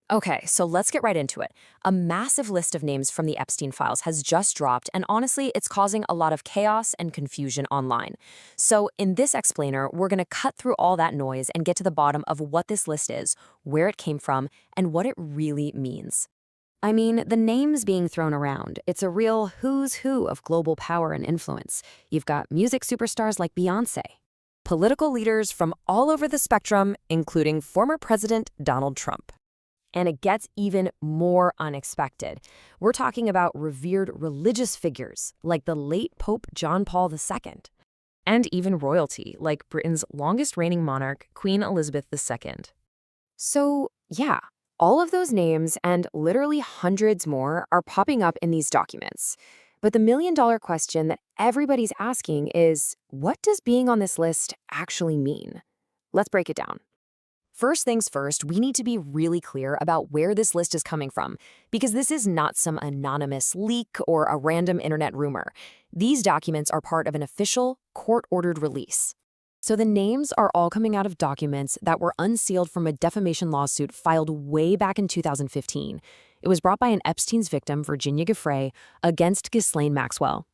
Okay, so let's get right into it. A massive list of names from the Epstein files has just dropped, and honestly, it's causing a lot of chaos and confusion online. So, in this explainer, we're going to cut through all that noise and get to the bottom of what this list is, where it came from, and what it really means. I mean, the names being thrown around, it's a real who's who of global power and influence. You've got music superstars like Beyonce, political leaders from all over the spectrum, including former President Donald Trump. And it gets even more unexpected. We're talking about revered religious figures like the late Pope John Paul II, and even royalty like Britain's longest reigning monarch, Queen Elizabeth II. So, yeah, all of those names and literally hundreds more are popping up in these documents. But the million-dollar question that everybody's asking is, what does being on this list actually mean? Let's break it down. First things first, we need to be really clear about where this list is coming from, because this is not some anonymous leak or a random internet rumor. These documents are part of an official, court-ordered release. So the names are all coming out of documents that were unsealed from a defamation lawsuit filed way back in 2015. It was brought by an Epstein's victim, Virginia Giuffre, against Ghislaine Maxwell.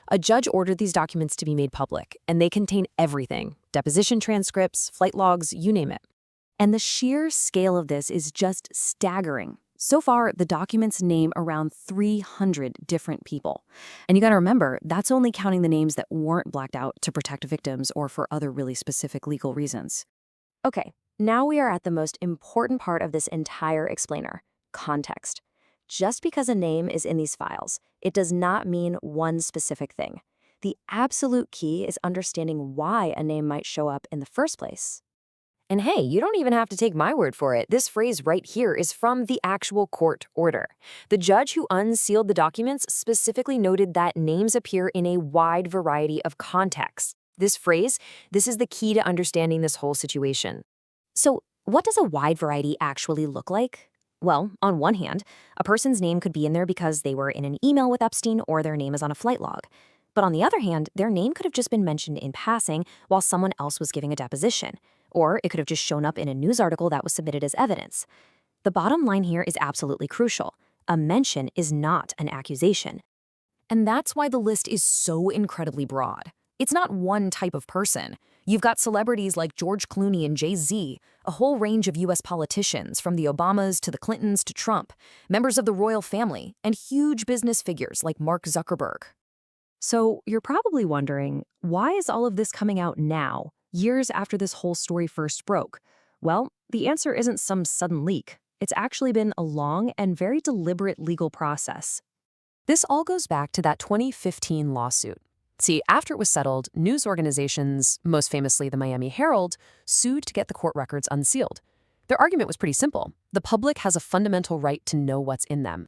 A judge ordered these documents to be made public, and they contain everything: deposition transcripts, flight logs, you name it. And the sheer scale of this is just staggering. So far, the documents name around 300 different people. And you gotta remember, that's only counting the names that weren't blacked out to protect victims or for other really specific legal reasons. Okay, now we are at the most important part of this entire explainer: context. Just because a name is in these files, it does not mean one specific thing. The absolute key is understanding why a name might show up in the first place. And hey, you don't even have to take my word for it. This phrase right here is from the actual court order. The judge who unsealed the documents specifically noted that names appear in a wide variety of contexts. This phrase, this is the key to understanding this whole situation. So, what does a wide variety actually look like? Well, on one hand, a person's name could be in there because they were in an email with Epstein or their name is on a flight log. But on the other hand, their name could have just been mentioned in passing while someone else was giving a deposition. Or it could have just shown up in a news article that was submitted as evidence. The bottom line here is absolutely crucial. A mention is not an accusation. And that's why the list is so incredibly broad. It's not one type of person. You've got celebrities like George Clooney and Jay-Z, a whole range of US politicians from the Obamas to the Clintons to Trump, members of the royal family, and huge business figures like Mark Zuckerberg. So you're probably wondering, why is all of this coming out now, years after this whole story first broke? Well, the answer isn't some sudden leak. It's actually been a long and very deliberate legal process. This all goes back to that 2015 lawsuit. See, after it was settled, news organizations, most famously the Miami Herald, sued to get the court records unsealed. Their argument was pretty simple. The public has a fundamental right to know what's in them.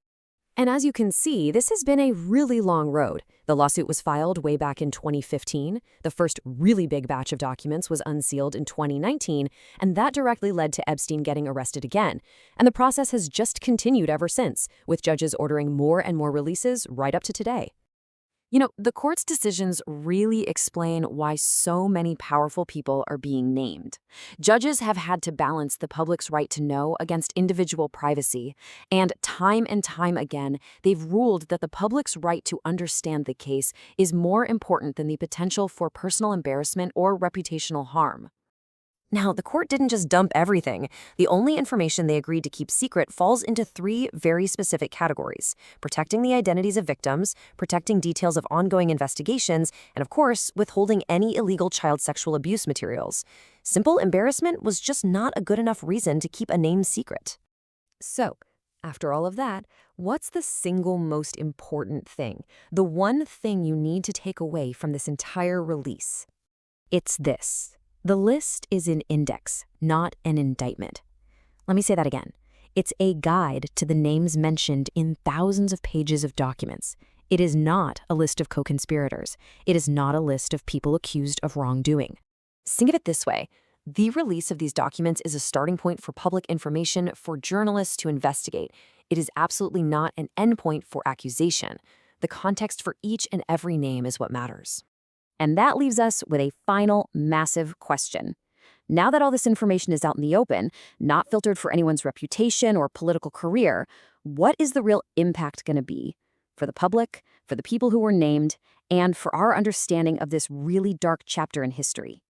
And as you can see, this has been a really long road. The lawsuit was filed way back in 2015. The first really big batch of documents was unsealed in 2019, and that directly led to Epstein getting arrested again. And the process has just continued ever since, with judges ordering more and more releases right up to today. You know, the court's decisions really explain why so many powerful people are being named. Judges have had to balance the public's right to know against individual privacy, and time again, they've ruled that the public's right to understand the case is more important than the potential for personal embarrassment or reputational harm. Now, the court didn't just dump everything. The only information they agreed to keep secret falls into three very specific categories: protecting the identities of victims, protecting details of ongoing investigations, and of course, withholding any illegal child sexual abuse materials. Simple embarrassment was just not a good enough reason to keep a name secret. So, after all of that, what's the single most important thing? The one thing you need to take away from this entire release? It's this. The list is an index, not an indictment. Let me say that again. It's a guide to the names mentioned in thousands of pages of documents. It is not a list of co-conspirators. It is not a list of people accused of wrongdoing. Think of it this way. The release of these documents is a starting point for public information for journalists to investigate. It is absolutely not an endpoint for accusation. The context for each and every name is what matters. And that leaves us with a final massive question. Now that all this information is out in the open, not filtered for anyone's reputation or political career, what is the real impact going to be? For the public, for the people who were named, and for our understanding of this really dark chapter in history?